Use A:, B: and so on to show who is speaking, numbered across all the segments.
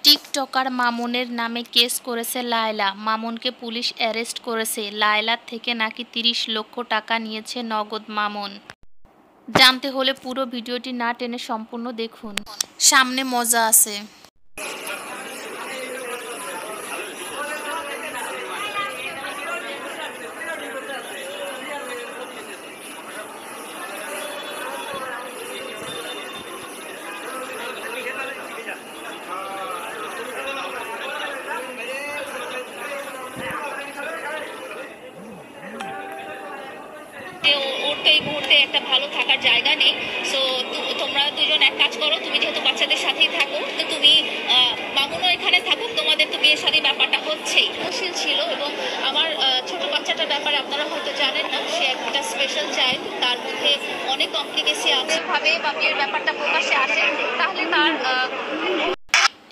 A: TikToker মামুনের নামে case করেছে লায়লা। মামুনকে পুলিশ অ্যারেস্ট করেছে। লায়লার থেকে নাকি ৩০ লক্ষ টাকা নিয়েছে নগদ মামুন। জানতে হলে পুরো ভিডিওটি না টেনে সম্পূর্ণ দেখুন, সামনে মজা আছে।
B: ওর তো এই মুহূর্তে একটা ভালো থাকার জায়গা নেই। সো তোমরা দুজন এক কাজ করো, তুমি যেহেতু বাচ্চাদের সাথেই থাকো, তো তুমি মামুনও এখানে থাকুক, তোমাদের তো বিয়ে শাদী ব্যাপারটা হচ্ছেই মুশকিল ছিল। এবং আমার ছোট বাচ্চাটার ব্যাপারে আপনারা হয়তো জানেন না, সে একটা স্পেশাল চাইল্ড, তার মধ্যে অনেক কমপ্লিকেসি আছে। ভাবে বা বিয়ের ব্যাপারটা প্রকাশ্যে আসে তাহলে তার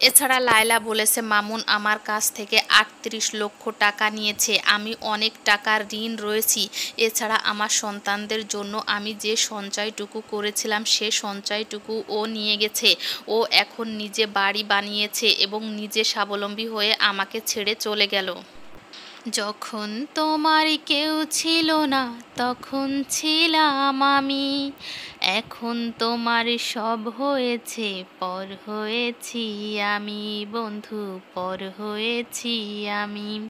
A: এছাড়া লায়লা বলেছে, মামুন আমার কাছ থেকে ৩৮ লক্ষ টাকা নিয়েছে। আমি অনেক টাকার ঋণ রয়েছি। এছাড়া আমার সন্তানদের জন্য আমি যে সঞ্চয়টুকু করেছিলাম সে সঞ্চয়টুকু ও নিয়ে গেছে। ও এখন নিজে বাড়ি বানিয়েছে এবং নিজে স্বাবলম্বী হয়ে আমাকে ছেড়ে চলে গেল। যখন তোমার কেউ ছিল না তখন ছিলাম আমি, এখন তোমার সব হয়েছে, পর হয়েছি আমি বন্ধু, পর হয়েছি আমি।